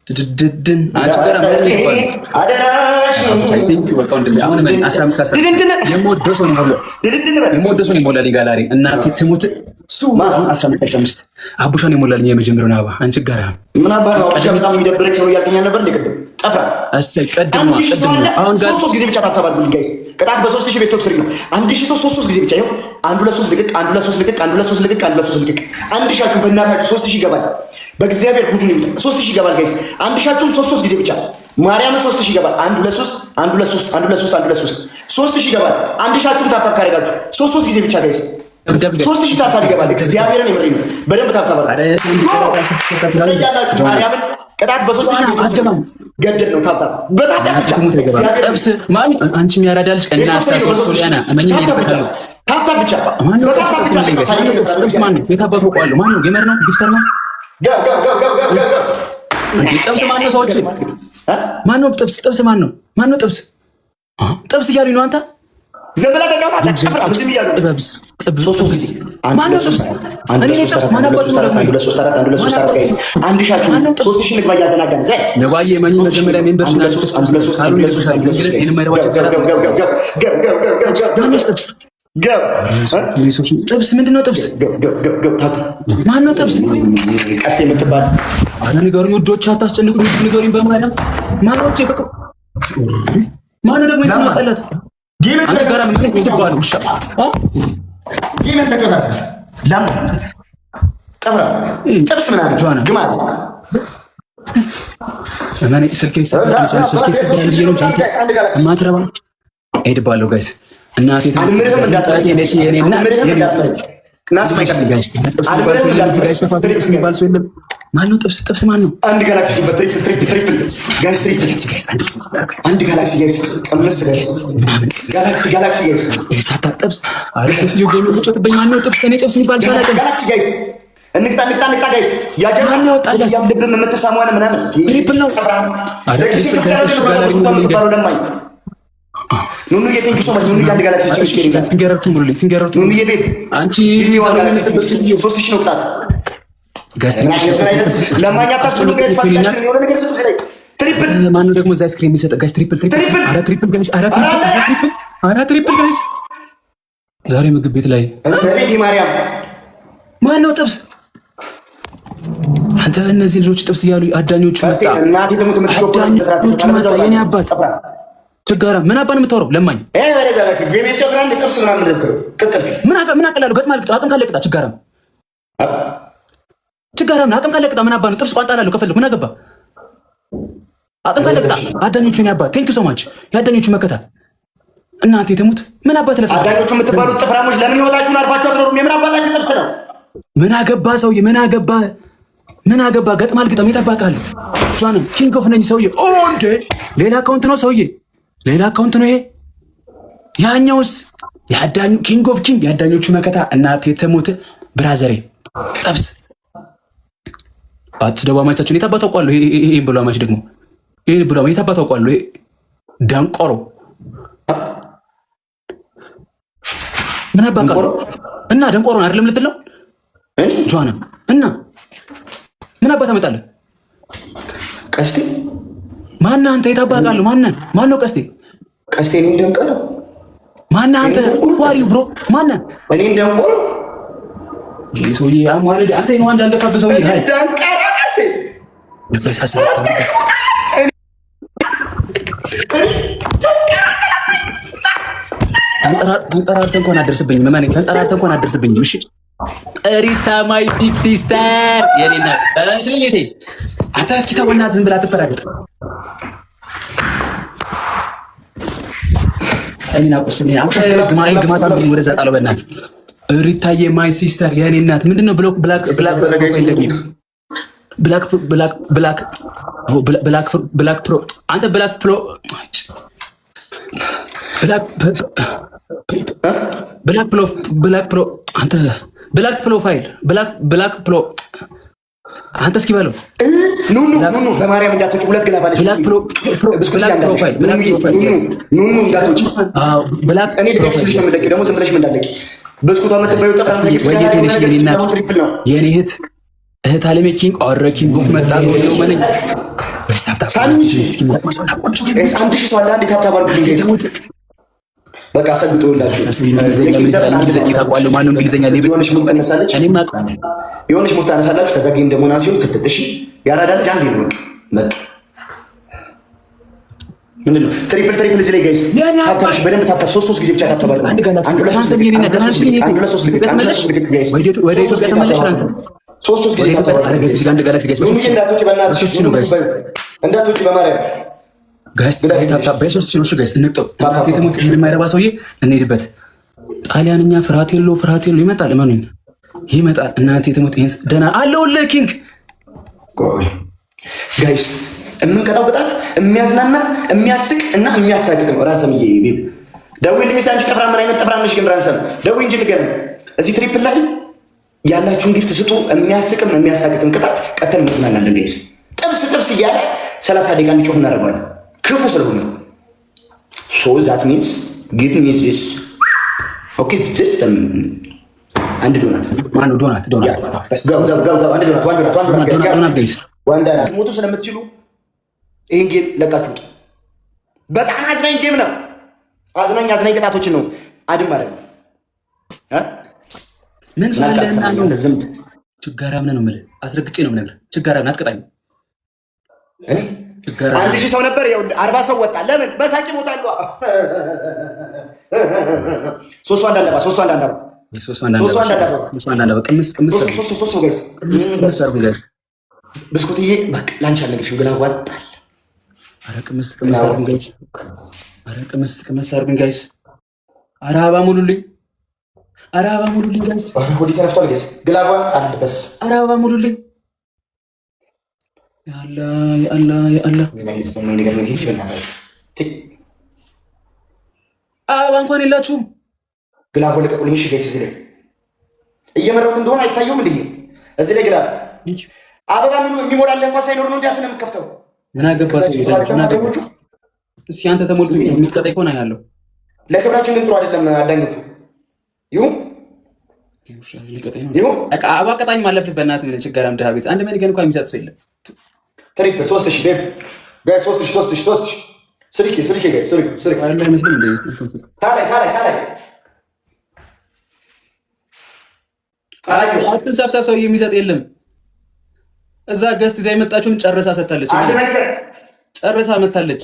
ድድድን አጭበራ ማለት ይባል አደራሽ የምወደው ይሞላል ጋላሪ እናቴ ትሙት ሱማ 15 አቡሻን ይሞላልኝ የመጀመሪያውን አበባ አንቺ ጋር ምን አባ ነው አቡሻ በጣም የሚደብረኝ ሰው ያልከኝ ነበር እንደቀደም ጠፋ እሰይ ቀድሞ አሁን ጋር 3 ጊዜ ብቻ ታብታባልኩኝ ጋይስ ቅጣት በ3000 ቤት ቶክስ ነው 1000 ሰው 3 ጊዜ ብቻ ይኸው 1 2 3 ልቅቅ 1 2 3 ልቅቅ 1 2 3 ልቅቅ 1 2 3 ልቅቅ አንድ ሻችሁ በእናታችሁ 3000 ይገባል በእግዚአብሔር ጉዱን ይምጣ 3000 ይገባል ጋይስ አንድ ሻችሁም 3 ጊዜ ብቻ ማርያም 3000 ይገባል 1 2 3 1 2 3 1 2 3 1 2 3 3000 ይገባል አንድ ሻችሁም ታብታብ ካረጋችሁ 3 ጊዜ ብቻ ጋይስ 3000 ታብታብ ይገባል እግዚአብሔርን ይምረኝ በደንብ ታብታብ ያላችሁ ማርያምን ቅጣት በ3000 አስገባም ገደል ነው ታብታብ በታብታብ ብቻ ጥብስ ማን አንቺ የሚያራዳልሽ እና ሶሊያና አመኝ ይፈታሉ ታብታብ ብቻ በታብታብ ብቻ ጥብስ ማን የታባቱ ቋሉ ማን ነው ጌመር ነው ጊፍተር ነው ጥብስ ማን ነው ሰዎች ማን ነው ጥብስ ማን ነው ጥብስ እያሉኝ ነው አንተ ዘበላ ተቃውታ ተጨፍራ ምስም እያሉ ጥብስ ሶስት ጊዜ ማን ነው ጥብስ እኔ ጥብስ ማን አባቱ ነው 1 2 3 4 1 2 3 4 ጋይስ አንድ ሻችሁ 3000 ልክ ባያዘናጋን ዘይ ነባዬ ማን መጀመሪያ ሜምበርሽ ናቸው 3 3 አሉ ለሶስት አሉ እንግዲህ እኔ ማይረባቸው ጥብስ ጥብስ ምንድነው ጥብስ ማን ነው ጥብስ ቀስቴ የምትባል አና ንገሩኝ ወዶች አታስጨንቁኝ ንገሩኝ በማለት ማን ነው ፍቅር ማን ነው ደግሞ ይሰማጣላት አንተ ጋራ ምን ይባላል ውሻ ጌመን ተቀጣጣ ላም ጠብራ ጥብስ ምናምን ጆና ግማት እኔ ስልኬ ሰብራል ነው ጃንተ ማትረባ ሄድባለሁ ጋይስ እናቴ አልምርህም እንዳትረኝ እኔ የኔና ናስ ማይቀር ጋይስ አልምርህም እንዳትረኝ ባልሶ የለም ማነው ጥብስ ማን ነው አንድ ጋላክሲ ትሪፕል ጋይስ ትሪፕል አንድ ጋላክሲ ጋይስ ቀመስ ጋይስ ጋላክሲ ጋይስ ጥብስ አሪፍ ሲዩ ጌም ወጭተበኝ ማነው ጥብስ እኔ ጥብስ የሚባል ባላቀም ጋላክሲ ጋይስ እንቅጣ ጋይስ ያጀማን ያወጣል ያምልብም የምትሳሟን ምናምን ትሪፕል ነው አሪፍ ጋላክሲ ኑኑ የቴንክ ሶ ማች ኑኑ አንድ ጋላክሲ ችግር የለም ፊንገርቱ ሙሉልኝ ፊንገርቱ ኑኑ የቤት አንቺ 3000 ነው ቅጣት ለማኛ ታስብሉ ጋይስ ፋሚሊያችን የሆነ ነገር ስጡ ስለይ ትሪፕል ማን ነው ደግሞ እዛ አይስክሪም የሚሰጥ ጋይስ ትሪፕል አረ ትሪፕል ጋይስ አረ ትሪፕል ጋይስ ዛሬ ምግብ ቤት ላይ በቤት ማርያም ማን ነው ጥብስ አንተ እነዚህ ልጆች ጥብስ እያሉ አዳኞቹ መጣ እናቴ ደግሞ ተመጥቶ የኔ አባት ችጋራ ምን አባን የምታወራው ለማኝ ወደዛ የቤት ግራንድ ጥብስ ምናምን ደብከው ቅቅል ምን አቀላለሁ ገጥማ ልቅጣ አቅም ካለ ቅጣ ችጋራም አቅም ካለ ቅጣ ምን አባ ነው ጥብስ ቋንጣ ላለው ከፈለኩ ምን አገባ አቅም ካለ ቅጣ አዳኞቹ የኔ አባት ቴንክ ዩ ሶ ማች የአዳኞቹ መከታ እናቴ ተሙት ምን አባት ለፈ አዳኞቹ የምትባሉት ጥፍራሞች ለምን ህይወታችሁን አርፋችሁ አትኖሩም የምን አባታችሁ ጥብስ ነው ምን አገባ ሰውዬ ምን አገባ ገጥማ ልቅጣም ይጠባቃል ሷንም ኪንግ ኦፍ ነኝ ሰውዬ ኦ እንዴ ሌላ አካውንት ነው ሰውዬ ሌላ አካውንት ነው ይሄ ያኛውስ የአዳኙ ኪንግ ኦፍ ኪንግ የአዳኞቹ መከታ እናቴ ተሙት ብራዘሬ ጥብስ አትደባ ማቻችን የታባታው ቋሉ ይሄን ብሎ ማች ደግሞ ይሄ ብሎ ማች የታባታው ቋሉ ይሄ ዳንቆሮ ምን አባካ እና ደንቆሮ አይደለም ልትለው እኔ ጆና እና ምን አባታ መጣለ ቀስቴ ማን አንተ የታባቃሉ ማን ነው ቀስቴ እኔን ደንቆሮ ማን አንተ ዋሪ ብሮ ማን እኔን ደንቆሮ ይሄ ሰውዬ አማረድ አንተ ነው አንድ አለፈበት ሰውዬ ሃይ ደንቆሮ ቀስቴ ተንጠራርተህ እንኳን አደርስብኝም ማን ተንጠራርተህ እንኳን አደርስብኝም እሺ ሪታ ማይ ቢግ ሲስተር የኔ እናት እሺ አንተ እስኪ ተወና ዝም ብላ አትፈራገጥ አይና ቁስኝ አንተ ግማታ ወደዛ ጣለው በእናትህ ሪታዬ ማይ ሲስተር የኔ እናት ምንድነው ብላክ ፕሮ አንተ ብላክ ፕሮ አንተ ብላክ ፕሮፋይል ብላክ ፕሮ አንተ እስኪ በለው ኑ በማርያም እንዳትወጪ። ሁለት ግላፍ አለሽ። ብላክ ፕሮፋይል ኑ እንዳትወጪ። እኔ ልቀቅ ስልሽ ነው የምትለቂው። ደግሞ ዝም ብለሽ ምን እንዳለቂ ብስኩቷ የምትበይው ጠፍራ የኔ እህት አለሜችን ኦረኪን ጉፍ መጣ ሰው ነው ማነኝ አንድ ሺህ ሰው አለ። አንድ ታብታብ አድርጉልኝ። በቃ ሰግጦላችሁ የሆነች ሙርት አነሳላችሁ። ከዛ ጌም ደግሞ ና ሲሆን ፍትት። እሺ ያራዳ ልጅ አንዴ ነው በቃ ምንድን ነው ትሪፕል እዚህ ላይ ጋይስ ታብታብሽ በደንብ ታብታብ። ሶስት ጊዜ ብቻ ታብታብ። አንድ ሁለት ሶስት ልቅቅ ጋይስ ወደ ኢትዮጵያ ተመለሽ። ሶስት ጊዜ ታብታብ። እንዳትወጪ በማርያም ጋይስ ታብታብ። በሶስት ሲኖሽ ጋይስ እንጠው ታብታብ። የማይረባ ሰውዬ እንሄድበት። ጣሊያንኛ ፍራቴሎ ይመጣል። ማንኝ ይመጣል። እናንተ የተሞት ይሄን ደና አለውልህ ኪንግ ጋይስ የምንቀጣው ቅጣት የሚያዝናና የሚያስቅ እና የሚያሳቅቅ ነው። ራንሰምዬ ቤብ ደውይልኝ እስኪ። አንቺ ጠፍራ ምን አይነት ጠፍራ ነሽ ግን? ራንሰም ደውይ እንጂ ንገረን። እዚህ ትሪፕል ላይ ያላችሁን ጊፍት ስጡ። የሚያስቅም የሚያሳቅቅም ቅጣት ቀተል እንዝናናለን ጋይስ። ጥብስ እያለ 30 ደቂቃ እንዲጮህ እናደርገዋለን። ክፉ ስለሆነ ሶ ዛት ሚንስ ጊቭ ሚ ዚስ ኦኬ። አንድ ዶናት ማነው? ዶናት ጋይስ ሞቱ ስለምትችሉ ይህን ጌም ለቃችሁት። በጣም አዝናኝ ጌም ነው። አዝናኝ ቅጣቶችን ነው አድም ማለት ነው። ምን ስላለና ነው ችጋራም ነው የምልህ። አስረግጬ ነው የምነግርህ። ችጋራም አትቀጣኝ። እኔ 1000 ሰው ነበር፣ ያው 40 ሰው ወጣ። ለምን በሳቂ ሞታሉ። ሶስቱ አንዳንድ ብስኩትዬ በቃ ላንቺ አልነግርሽም። ግላ ዋጣል። ኧረ ቅምስ አድርጉኝ ጋይስ። ኧረ አበባ ሙሉልኝ ጋይስ። ሆዲ ተረፍቷል ጋይስ። ግላ ዋጣል። በስ ኧረ አበባ ሙሉልኝ። ያላ ምን አይነት ነው ነገር ነው ይሄ? በእናታችሁ አበባ እንኳን የላችሁም። ግላፍ ለቀቁልኝ። እሺ ጋይስ፣ እዚህ ላይ እየመረውት እንደሆነ አይታየውም እንዴ? እዚህ ላይ ግላፍ አበባ ምን የሚሞላልህ እንኳን ሳይኖር ነው እንዲያፍነ የምከፍተው። ምን አገባ ሰው ይደረጋችሁ። እስኪ አንተ ተሞልቶ የሚቀጣ ይሆን ያለው። ለክብራችን ግን ጥሩ አይደለም። አዳኞቹ ይሁን አበባ ቀጣኝ ማለፍ በእናትህ ምን ችጋራም ድሃ ቤት አንድ መንገድ እንኳን የሚሰጥ ሰው የለም። ትሪፕል 3000 ቤብ ጋይስ 3000 ስሪኬ ጋይስ ስሪክ አይደለም መስል እንደ ሳላይ አትንሳፍሳፍ ሰው የሚሰጥ የለም። እዛ ገስት እዛ የመጣችውን ጨርሳ ሰጥታለች። ጨርሳ መታለች።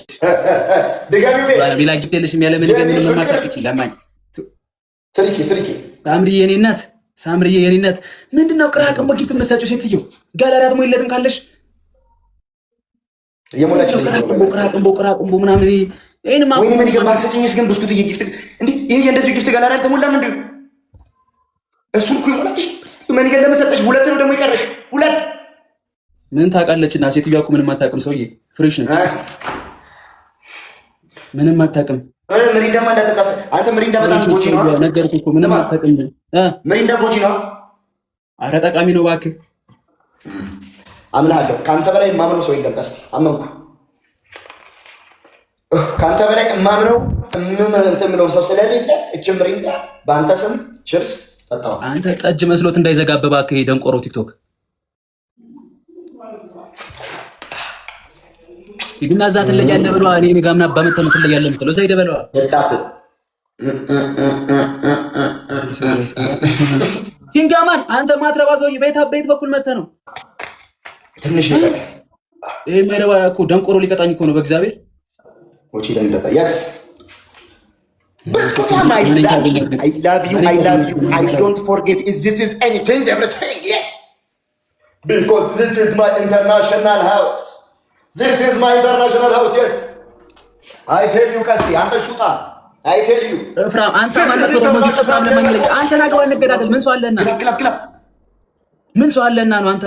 ደጋሚው ሌላ ጊፍት የለሽም ያለ ምን ገምን መማታቅ ይችላል። ማን ስሪኬ ሳምሪዬ የኔ እናት ምንድነው ቅራቅም በጊፍት መሳጩ ሴትዮ ጋላራት ሞይለትም ካለሽ የሞላች ቅራቅም ምናምን ይሄንማ ወይ ምን ይገባ ሰጭኝስ ግን ብስኩት ጊፍት እንዴ ይሄ እንደዚህ ጊፍት ጋላራ አልተሞላም እንዴ? እሱ እኮ ይሞላልሽ። ምን ይገል ለመሰጠሽ ሁለት ነው ደግሞ ይቀርሽ ሁለት ምን ታውቃለችና ሴትዮዋ እኮ ምንም አታውቅም። ሰውዬ ፍሬሽ ነች። ምንም አታውቅም። ምሪንዳ እንዳጠጣ አንተ ምሪንዳ በጣም ጎጂ ነው ነገርኩህ እኮ ምንም አታውቅም። ምሪንዳ ጎጂ ነው። አረ ጠቃሚ ነው እባክህ። አምናለሁ። ከአንተ በላይ የማምነው ሰው የለም። ቀስ አመንኩ። ከአንተ በላይ የማምነው የምለው ሰው ስለሌለ እች ምሪንዳ በአንተ ስም ችርስ ጠጣሁ። አንተ ጠጅ መስሎት እንዳይዘጋብ እባክህ። ደንቆሮ ቲክቶክ ይግና ዛት ለያለ በለዋ። እኔ ጋምና ባመተም ትለያለ ምትለው ዘይደ በለዋ። ኪንጋማን አንተ ማትረባ ሰውዬ ቤት በኩል መተ ነው ትንሽ ነገር ይሄ ማይረባ እኮ ደንቆሮ ሊቀጣኝ እኮ ነው በእግዚአብሔር ወጪ ለምንጠጣ yes ብስኩት I love you I don't forget this is anything everything yes because this is my international house yes I tell you ካስቲ አንተ ሹጣ I tell you ፍራም አንተ ማለት ነው ማለት ፍራም ለማንለኝ አንተ ናገው ነገዳት ምን ሰው አለና ግላፍ ምን ሰው አለና ነው አንተ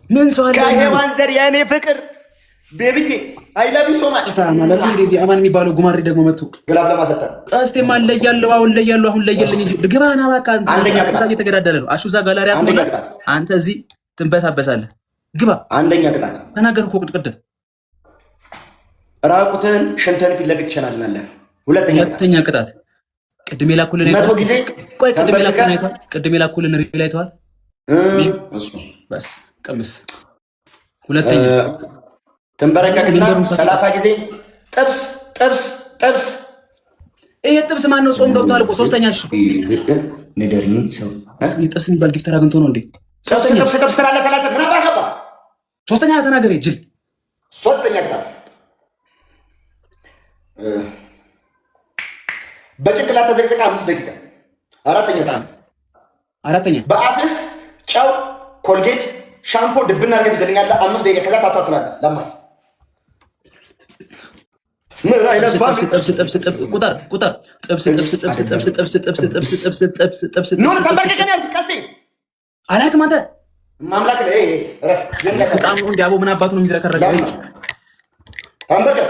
ምን ሰው አለና ከሄዋን ዘር የኔ ፍቅር ቤቢዬ አይ ላቭ ዩ ሶ ማች። አማን የሚባለው ጉማሬ ደግሞ መጥቶ ግላብ ለማሰጠር ቀስቴማ ለያለው አሁን ለያለው አሁን ለየልኝ እንጂ ግባና ባካ አንደኛ ቅጣት እየተገዳደለ ነው። አሹ እዛ ጋላሪ አስሞላ አንተ እዚህ ትንበሳበሳለህ። ግባ። አንደኛ ቅጣት ተናገርኩ እኮ ቅድም ራቁትን ሽንተን ፊት ለፊት ትሸናልናለህ። ሁለተኛ ቅጣት ቅድም የላኩልን መቶ ጊዜ ቆይ ቅድም የላኩልን ሪል አይተዋል። እሱ በስ ቅምስ ሁለተኛ ትንበረከክና 30 ጊዜ ጥብስ ጥብስ ጥብስ። ይሄ ጥብስ ማን ነው? ጾም ገብቷል እኮ ሶስተኛ እሺ ንገሪኝ። ሰው ጥብስ የሚባል ጊፍተር አግኝቶ ነው እንዴ? ጥብስ ትላለህ። 30 ምን አባከባ ሶስተኛ ተናገር ጅል። ሶስተኛ ቅጣት በጭንቅላት ተዘቅዘቀ 5 ደቂቃ። አራተኛ በአፍህ ጨው ኮልጌት ሻምፖ ድብና አድርገህ ትዘልኛለህ 5 ደቂቃ። ከዛ ታታትላለህ። ለማ ምን አይነት ፋክ ጥብስ ቁጥር ጥብስ ኖ ተንበርከከን ያልኩት ቀስቴ አላውቅም። አንተ ማምላክ ነው። ረፍ በጣም እንደ አቦ ምን አባቱ ነው የሚዝረከረከው? ተንበርከክ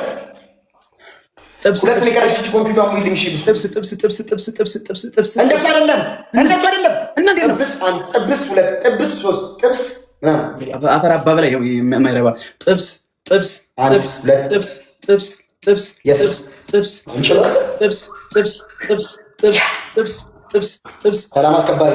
ጥብስ ሁለት ሊቀርሽ ኮምፒውተር ሙሉ ልምሽ ጥብስ እንደሱ አይደለም ጥብስ ሁለት ጥብስ ሶስት ጥብስ አፈር አባበ ላይ የማይረባ ጥብስ ሰላም አስከባሪ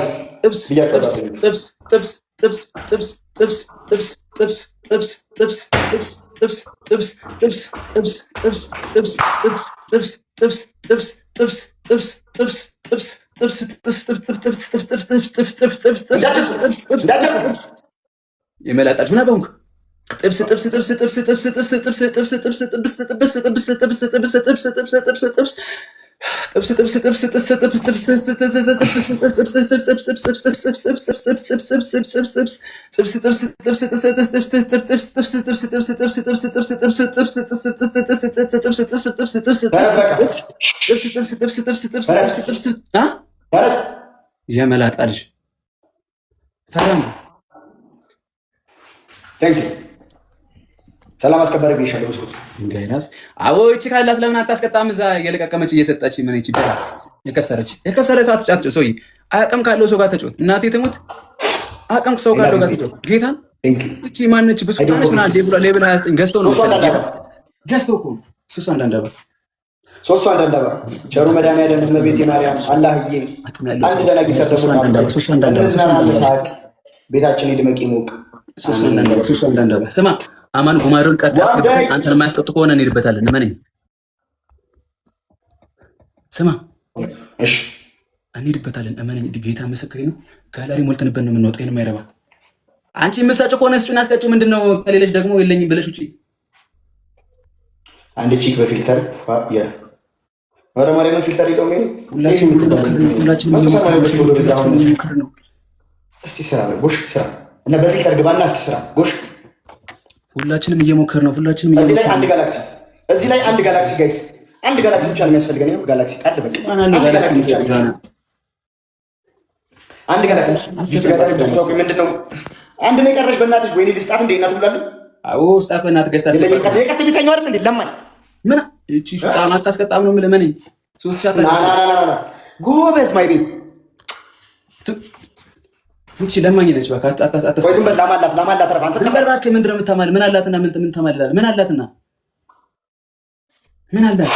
የመላጣች ምን አባውንክ ጥብስ የመላጣ ልጅ ፈረም ሰላም አስከባሪ ብዬሻለሁ። ብስኩት እንጋይናስ አቦ እቺ ካላት ለምን አታስቀጣም? እዛ የለቀቀመች እየሰጠች ምን እቺ ደራ የከሰረ ሰው አትጫት። ሰውዬ አቅም ካለው ሰው ጋር ተጫወት። እናቴ ትሙት አቅም ሰው ካለው ጋር ተጫወት። ጌታን እቺ ማነች? ብስኩት ነች ምናምን ሌብል 29 ገዝቶ ነው ገዝቶ እኮ ሶስት አንዳንድ አባ ቸሩ መድኃኒዓለም እመቤቴ ማርያም አላህዬ አንድ ደና ጊዜ ቤታችን ይድመቅ ይሞቅ። ስማ አማን ጉማሬውን ቀጥ ያስገባኝ አንተን የማያስቀጡ ከሆነ እንሄድበታለን። እመነኝ። ስማ እሺ እንሄድበታለን። እመነኝ። ጌታ ምስክሬ ነው። ጋላሪ ሞልተንበት ነው የምንወጣው። ይሄን የማይረባ አንቺ የምትሰጪው ከሆነ ስጪውን አስቀጪው። ምንድነው ከሌለሽ ደግሞ የለኝም ብለሽ ውጪ። አንድ ቺክ በፊልተር ወደ ማርያምን ፊልተር ይለው ምን ሁላችንም ነው። እስቲ ስራ ጎሽ ስራ እና በፊልተር ግባና እስኪ ስራ ጎሽ። ሁላችንም እየሞከር ነው። ሁላችንም እዚህ ላይ አንድ ጋላክሲ ጋይስ፣ አንድ ጋላክሲ ብቻ ነው የሚያስፈልገን። ይኸው ጋላክሲ ጣል በቃ አንድ ጋላክሲ ብቻ ነው። አንድ ጋላክሲ ምንድነው? አንድ ነው የቀረሽ። በእናትሽ ወይኔ ልስጣት እንደ እናት ብላለሁ። አዎ ስጣት በእናትህ ገዝታት የቀስ ቢተኛው አይደል እንዴ? ለማን ምን እቺ ሱጣን አታስቀጣም ነው ለምን? 3 ሻት ጎበዝ ማይ ቤት እቺ ለማኝ ነች። በቃ ወይ ዝም በል። ላማላት ረፍ አንተ ተበራክ ምንድነው የምታማል? ምን አላትና ምን ተማልላል? ምን አላትና ምን አላት?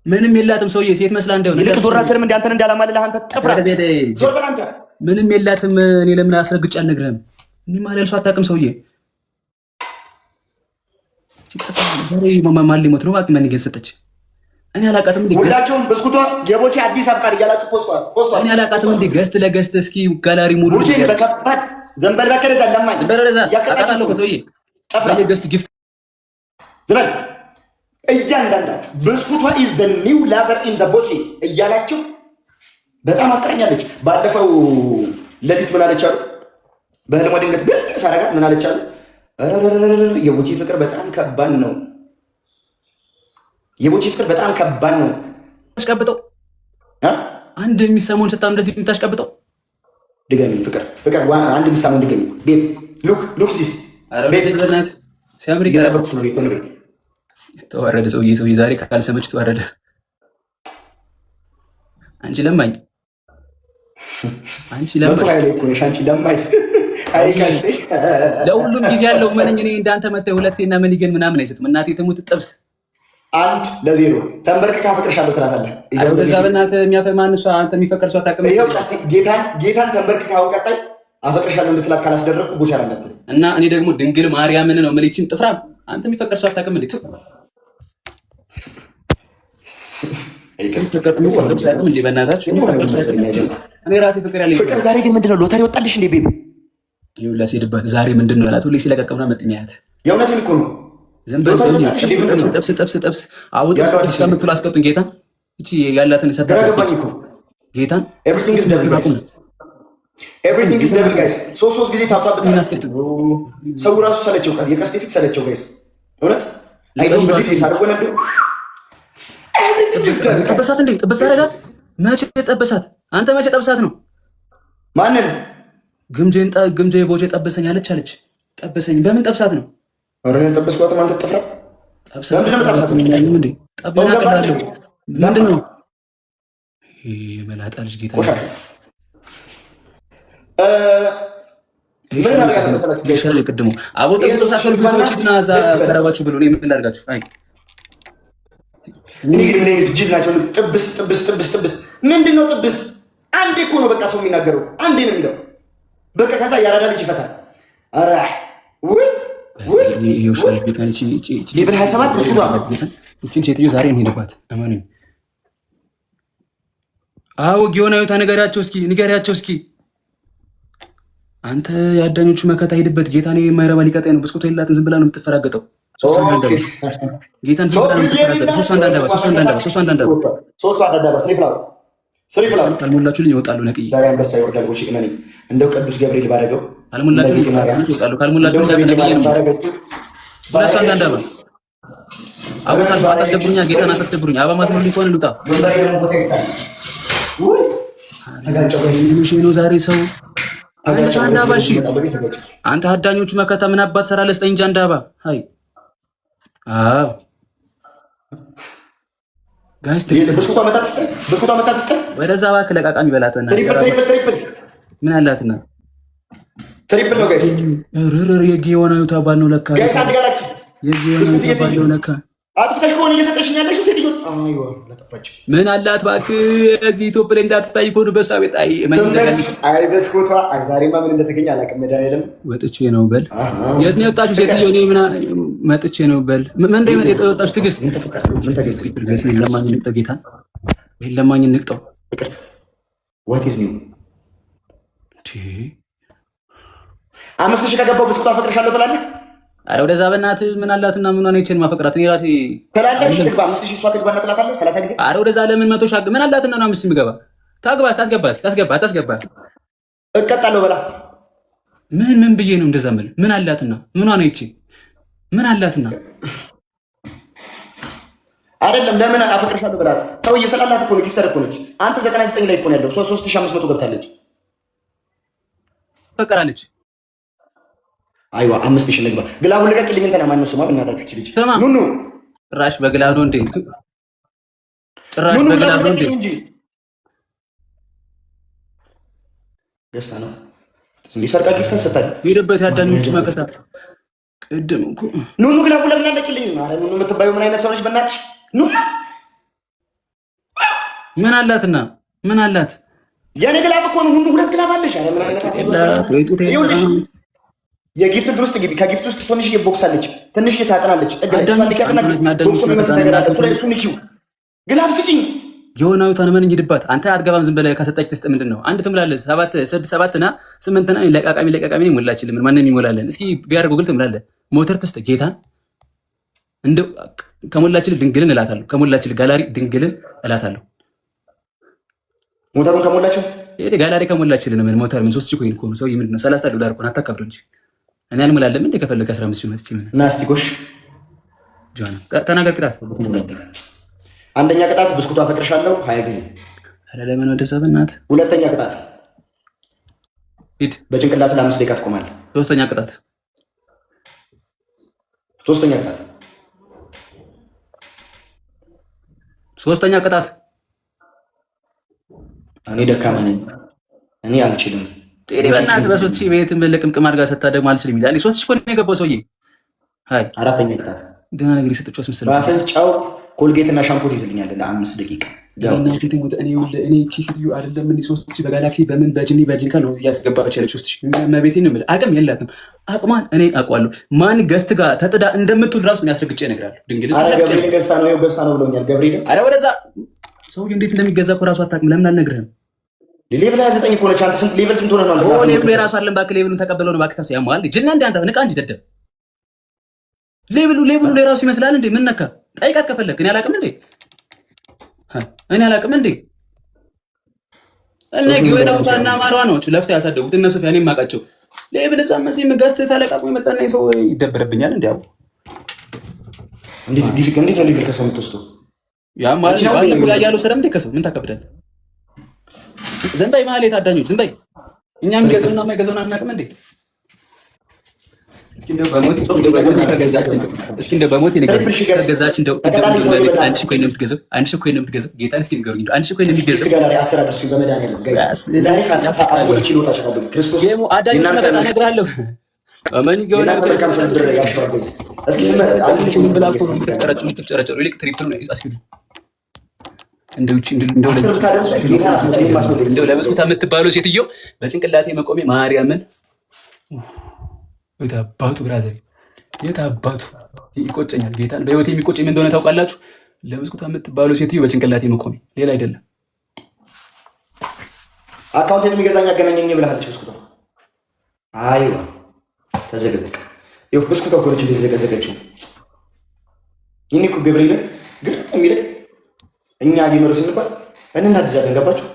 ምንም የላትም። ሰውዬ ሴት መስላ እንደሆነ ይልቅ ዞር አትልም እንዴ? አንተን እንዳላማልልህ አንተ ጥፍራ ዞር በል አንተ። ምንም የላትም። እኔ ለምን አስረግጬ አልነግርህም? እኔ ማለት ሰው አታውቅም። ሰውዬ ማማል ሊሞት ነው። እባክህ ማን ይገሰጠች? እኔ አላውቃትም። እንዴ ሁላችሁም ብስኩቷ የቦቼ አዲስ አፍቃሪ እያላችሁ ፖስቷል። እኔ አላውቃትም። እንዴ ገስት ለገስት እስኪ ጋላሪ ሙሉ ቦቼ በከባድ ዘንበል በከረዛ ለማኝ ያስቀጣጣለሁ። ሰውዬ ጠፍራ የገስት ጊፍት ዝበል እያንዳንዳችሁ ብስኩቷ ኢዝ ዘ ኒው ላቨር ኢን ዘ ቦቼ እያላችሁ በጣም አፍቅረኛለች። ባለፈው ሌሊት ምን አለች አሉ? በህልሟ ድንገት ሳረጋት ምን አለች አሉ? የቦቼ ፍቅር በጣም ከባድ ነው። የቦቼ ፍቅር በጣም ከባድ ነው። ታሽቀብጠው አንድ የሚሰሙን ስታ እንደዚህ የምታሽቀብጠው ድገሚ። ፍቅር አንድ የሚሰሙን ድገሚ። ቤብ ሉክ ዚስ ሲያምር እየጠበቅኩሽ ነው። ተዋረደ ሰውዬ ዛሬ ካልሰመች ተዋረደ። አንቺ ለማኝ ለሁሉም ጊዜ ያለው መነኝ። እኔ እንዳንተ መተህ ሁለቴና ምን ይገን ምናምን አይሰጥም። እናቴ ትሙት ጥብስ 1-0 ተንበርክካ አፈቅርሻለሁ ትላታለህ። በዛ በእናትህ የሚያፈማን እሷ አንተ የሚፈቅር እሷ አታውቅም። ይኸው ጌታን ተንበርክካ አሁን ቀጣይ አፈቅርሻለሁ እንድትላት ካላስደረግኩ ጎቻ አላት እና እኔ ደግሞ ድንግል ማርያምን ነው ምልችን ጥፍራ አንተ የሚፈቅር እሷ አታውቅም። እንዴት ፍቅር ዛሬ ግን ምንድነው? ሎተሪ ወጣልሽ እንዴ? ቤቢ ይኸውልህ ሲሄድባት ዛሬ ምንድን ነው ያላት? ሁሌ ሲለቀቅምና መጥኛት የእውነቴን እኮ ነው። ጥብስ አውጥ ከምትሉ አስቀጡኝ። ጌታ እቺ ያላትን ጌታን ኤቭሪቲንግ ኢዝ ደብል ጋይስ። ሶስት ጊዜ ታብታብታ ሰው ራሱ ሰለቸው። የቀስቴ ፊት ሰለቸው ጋይስ። እውነት አይዶን በሊፍ ሳደጎነዱ ጠበሳት እንዴ? ጠበሳ አደረጋት። መቼ ጠበሳት? አንተ መቼ ጠብሳት ነው? ማንን? ግምጄ ቦቼ ጠበሰኝ አለች። ጠበሰኝ በምን ጠብሳት ነው? አረን ጠበስኳት። ማን ተጠፍራ? ምንድን ነው የመላጣ ልጅ ጌታ ቅድሙ አቦ ሰዎች ግና እዛ ቀረባችሁ ብሎ ምን ላድርጋችሁ? እኔ ግን ምን አይነት ጅል ናቸው? ጥብስ ምንድን ነው ጥብስ? አንዴ እኮ ነው በቃ ሰው የሚናገረው አንዴ ነው የሚለው በቃ። ከዛ ያራዳ ልጅ ይፈታል። ኧረ ውይ ሌቭል 27 ብስኩቷ እችን ሴትዮ ዛሬ እንሄድባት እመኑኝ። አዎ ጊዮን አዩታ ንገሪያቸው እስኪ አንተ የአዳኞቹ መከታ ሄድበት። ጌታን የማይረባ ሊቀጣይ ነው። ብስኩቷ የላትም ዝም ብላ ነው የምትፈራገጠው። ጌታን ዝም ብላ ነው የምትፈራገጠው። ሶስት አንዳንዳባ ካልሞላችሁልኝ ይወጣሉ። ነቅዬ ዛሬ አንበሳ ይወርዳል። ቦሽ ቅነኔ እንደው ቅዱስ ገብርኤል ባደረገው ካልሞላችሁልኝ ይወጣሉ። ካልሞላችሁልኝ ሁለት አንዳንዳባ አቦታል አታስደብሩኛ። ጌታን አታስደብሩኝ። አባ ማትሞልኝ ከሆነ ልውጣ። ነው ዛሬ ሰው አንተ አዳኞቹ መከታ ምን አባት ሰራ ለስጠኝ እንጂ አንዳባ ሃይ አዎ ጋይስ ብስኩቷ መጣት ወደዛ እባክህ ለቃቃሚ በላተና ምን አላትና ትሪፕል ነው ጋይስ። የጊዮን አዩታ ባል ነው ለካ ጋይስ። አንድ ጋላክሲ የጊዮን አዩታ ባል ነው ለካ አጥፍተሽ ከሆነ እየሰጠሽኝ ያለሽው ሴትዮ አይዋ ለጠፋች ምን አላት እባክህ። እዚህ ኢትዮጵያ ላይ እንዳትታይ እኮ ነው በሳ ቤት አይ በስኮቷ ዛሬማ ምን እንደተገኘ አላውቅም። መድኃኒዓለም ወጥቼ ነው በል። የት ነው የወጣችሁ ሴትዮ? እኔ ምን መጥቼ ነው በል። ምን እንደምን የወጣችሁ ትዕግስት ለማኝ ንቅጠው ጌታ ለማኝ ንቅጠው ዋት ኢዝ ኒው 5000 ከገባው ብስኩቷ አፈቅርሻለሁ ትላለህ። አረ ወደዛ በእናትህ ምን አላትና ምን ሆነ? ይችላል ማፈቅራት እኔ ራሴ ትላለህ። ትግባ 5000 እሷ ትግባና ትላታለህ 30 ጊዜ። አረ ወደዛ ለምን 100 ሻግ ምን አላትና ነው 5 የሚገባ ታስገባ እቀጣለሁ በላ። ምን ብዬ ነው እንደዛ የምልህ? ምን አላትና ምን ሆነ? ይቺ ምን አላትና አይደለም ለምን አፈቅርሻለሁ በላት። ተው እየሰላላት እኮ ነው። ጊፍተር እኮ ነች። አንተ 99 ላይ እኮ ነው ያለው። 3500 ገብታለች። ፈቀራለች። አይዋ 5000 ልግባ። ግላቡን ልቀቅልኝ። እንትና ማነው ስሟ? እናታችሁ እቺ ልጅ ኑኑ ጭራሽ በግላቡ እንዴ! ጭራሽ በግላቡ እንዴ! ደስታ ነው እንዴ? ሰርቃ ጊፍተር ሰጣኝ። ሄደበት ያዳኞች መከታ ቅድም እኮ ኑኑ ግላቡን ለምን አለቅልኝ? አረ ኑኑ የምትባዩ ምን አይነት ሰው ነች በእናትሽ? ኑኑ ምን አላትና ምን አላት? የኔ ግላብ እኮ ነው። ኑኑ 2 ግላብ አለሽ። አረ ምን አይነት አሰብ የጊፍት እንትን ውስጥ ግቢ። ከጊፍት ውስጥ ትንሽዬ ቦክስ አለች፣ ትንሽዬ ሳጥን አለች። ቦክሱ የሚመስል ነገር አለ። እሱ ንኪው። ግላብ ስጭኝ። የሆነ ተነመን እንሂድባት። አንተ አትገባም። ዝም ብለህ ከሰጣች ትስጥ። ምንድን ነው አንድ ትምላለህ። 7 እና 8 እና ለቃቃሚ ሞላችልም። ማንም ይሞላለን። እስኪ ቢያደርገው ግል ትምላለህ። ሞተር ትስጥ። ጌታን እንደው ከሞላችልህ ድንግልን እላታለሁ። ከሞላችልህ ጋላሪ ድንግልን እላታለሁ። ሞተሩን ከሞላችሁ ጋላሪ ከሞላችልህ ነው። ሞተር ምን 3000 ኮይን እኮ ነው። ሰውዬ ምንድን ነው $30 እኮ ነው። አታካብደው እንጂ እኔ አልሞላለም እንዴ? ከፈለክ 15 መጥቼ ምን ናስቲኮሽ ጆና ተናገር። ቅጣት አንደኛ ቅጣት ብስኩቱ አፈቅርሻለሁ 20 ጊዜ። አረ ለምን ወደ ሰበናት። ሁለተኛ ቅጣት ሂድ በጭንቅላት ለ5 ደቂቃ ትቆማለህ። ሶስተኛ ቅጣት ሶስተኛ ቅጣት ሶስተኛ ቅጣት እኔ ደካማ ነኝ፣ እኔ አልችልም። ጤሪ በእናትህ በ3000 ቤት ለቅምቅም አድርጋ ሰታ ደግሞ አልችልም ይላል። 3000 እኮ ነው የገባው ሰውዬ። አይ አራተኛ ቅጣት ደህና ነገር የሰጠችው አስመስል ባፍህ ጨው ኮልጌት እና ሻምፖ ትይዝልኛለህ ለ5 ደቂቃ። እኔ እቺ ሴትዮ አይደለም እንዴ 3000 በጋላክሲ በምን በጅኒ በጅንካ ነው እያስገባች ያለች 3000 መቤቴን ነው የምልህ። አቅም የላትም። አቅሟን እኔ አውቀዋለሁ። ማን ገስት ጋር ተጥዳ እንደምትውል ራሱ ያስረግጬ እነግራለሁ። ድንግል አረ ገብርኤል ገዝታ ነው ይኸው ገዝታ ነው ብለውኛል። ገብርኤል አረ ወደዛ ሰውዬው እንዴት እንደሚገዛ እኮ ራሱ አታውቅም። ለምን አልነግርህም? ሌቭል 29 እኮ ነች። አንተ ስንት ሌቭል ስንት ሆነ ነው? ኦ ሌቭሉ የራሱ አይደለም ባክ። ሌቭሉን ተቀበለው ነው ባክ። ከሱ ያማል ጅና እንደ አንተ ንቃ እንጂ ደደብ። ሌቭሉ የራሱ ይመስላል እንዴ? ምን ነካ? ጠይቃት ከፈለክ። እኔ አላውቅም እንዴ እነ ጊዮዳውታና ማርዋ ነው ለፍታ ያሳደጉት እነሱ ያኔ ማቃቸው። ሌቭል ጻመሲ መጋስተ ታለቃቁ የመጣና ሰው ይደብርብኛል እንዴ? አው እንዴት ነው ሌቭል ከሰው የምትወስደው? ያ ማለት ነው ባለፈው ያያለው ሰደም እንዴ ከሰው ምን ታከብዳለህ? ዝም በይ ማለት የታዳኞች ዝም በይ። እኛም ገዘውና ማይገዘውና አናውቅም እንዴ? እስኪ እንደው በሞት ተገዛች እንደው አንቺ እኮ ነው የምትገዛው። አንቺ እኮ ነው የምትገዛው። ጌታን እስኪ ንገሩኝ እንደው አንቺ እኮ ነው የምትገዛው። ጋር 10 አድርሱ በመድኃኒዓለም ጋይስ ዛሬ ሳቃስቆልች ይወጣ ይችላል። ክርስቶስ ደሞ አዳኞች መጣ እነግራለሁ። አማን ይገውና በረካም ተደረ ያሽራል ጋይስ። እስኪ ስለ አንድ ልጅ ምን ብላ እኮ ትጨረጨሩ ይልቅ ትሪፕል ነው አስኪዱ እንደው ለመስኩታ የምትባለው ሴትዮ በጭንቅላቴ መቆሜ ማርያምን የታባቱ ብራዘር የታባቱ ይቆጨኛል። ጌታን በህይወቴ የሚቆጨኝ ምን እንደሆነ ታውቃላችሁ? ለመስኩታ የምትባለው ሴትዮ በጭንቅላቴ መቆሜ ሌላ አይደለም። አካውንት የሚገዛኝ አገናኘኝ ብለሃለች መስኩታ። አይዋ ተዘገዘቀ። ይኸው መስኩታ እኮ ነች እንደዚህ ዘገዘቀችው። ይህን እኮ ገብርኤልን ግን የሚለኝ እኛ ጌመሮች ስንባል እንናደዳለን። ገባችሁ?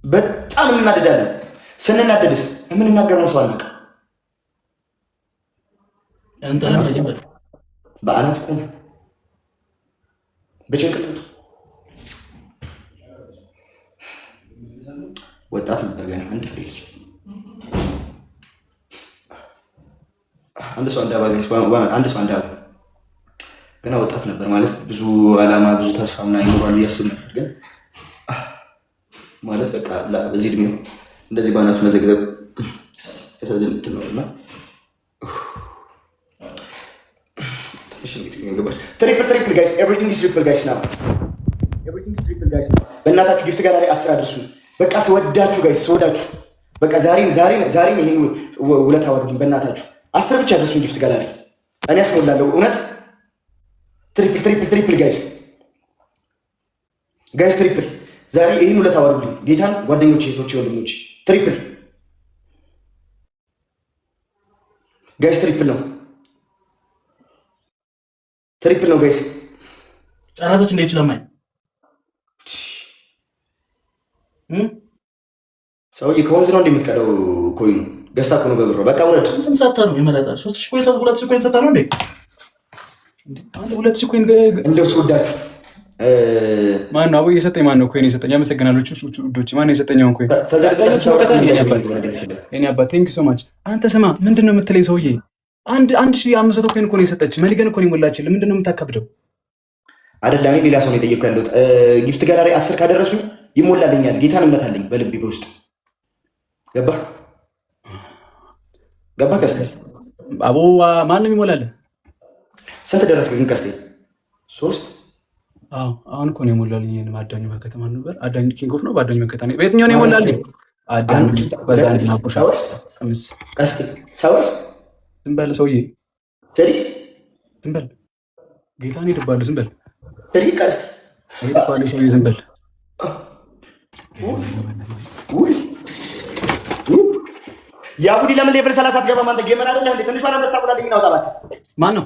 በጣም እንናደዳለን። ስንናደድስ የምንናገረው ሰው አናውቅም። በአናት ቆመ በጭንቅላቱ ወጣት ነበር ገና አንድ ፍሬ ልጅ አንድ ሰው አንዳባ ገና ወጣት ነበር ማለት ብዙ አላማ ብዙ ተስፋ ምናምን ይኖራል ያስብ ነበር። ግን ማለት በቃ በዚህ እድሜው እንደዚህ ባናቱ መዘግዘብ ያሳዝን ትነውና ትሪፕል ጋይስ ኤቭሪቲንግ ኢዝ ትሪፕል ጋይስ ናው ኤቭሪቲንግ ኢዝ ትሪፕል ጋይስ። በእናታችሁ ጊፍት ጋላሪ 10 አድርሱ። በቃ ስወዳችሁ ጋይስ ስወዳችሁ በቃ ዛሬ ይሄን ውለታ አዋርዱኝ። በእናታችሁ 10 ብቻ አድርሱኝ ጊፍት ጋላሪ እኔ ያስሞላለሁ እውነት ትሪፕል ጋይስ ትሪፕል ዛሬ ይህን ሁለት አዋሩልኝ ጌታን ጓደኞች፣ እህቶች፣ ወንድሞች ትሪፕል ጋይስ ትሪፕል ነው ጋይስ። ጨረሰች እንዴት ለማኝ ሰውዬ ከወንዝ ነው እንደምትቀደው ኮይኑ ገዝታ እኮ ነው በብሮ በቃ ውረድ። ምን ሰጣ ነው ይመጣል 3000 ኮይን 2000 ኮይን ሰጣ ነው እንዴ? አንድ 2000 ኮይን እንደው ስወዳችሁ ማን ነው አቦይ የሰጠኝ? ማን ነው ኮይን የሰጠኝ? አመሰግናለሁ ውዶች። ማን ነው የሰጠኝ? አሁን ኮይን እኔ አባት ቴንክ ዩ ሶ ማች። አንተ ስማ ምንድን ነው የምትለኝ ሰውዬ? 1500 ኮይን እኮ ነው የሰጠች። መልገን እኮ ነው የሞላችልህ። ምንድን ነው የምታካብደው? አይደለ እኔ ሌላ ሰው ነው የጠየቅኩ ያለሁት። ጊፍት ጋላሪ 10 ካደረሱ ይሞላልኛል። ጌታን እምነት አለኝ በልቤ በውስጥ ገባ ቀስቴ አቦ ማን ነው የሚሞላልህ? ስንት ደረስክ ግን ቀስቴ? 3 አሁን እኮ ነው የሞላልኝ። ይሄን አዳኙ መከተማ ነበር። አዳኙ ኪንግ ኦፍ ነው። በአዳኙ መከተማ በየትኛው ነው የሞላልኝ? አዳኙ በዛን ማቆሻ ቀስቴ ሰውስ ዝም በል ሰውዬ፣ ስሪ ዝም በል ጌታን ሄድባለሁ። ዝም በል ስሪ ቀስቴ ሄድባለሁ ሰውዬ ዝም በል። ያ ቡዲ ለምን ሌቭል 30 አትገባም? አንተ ጌመን አይደለህ እንዴ? ትንሿን አንበሳ ብላለኝ ነው ታላቅ ማን ነው?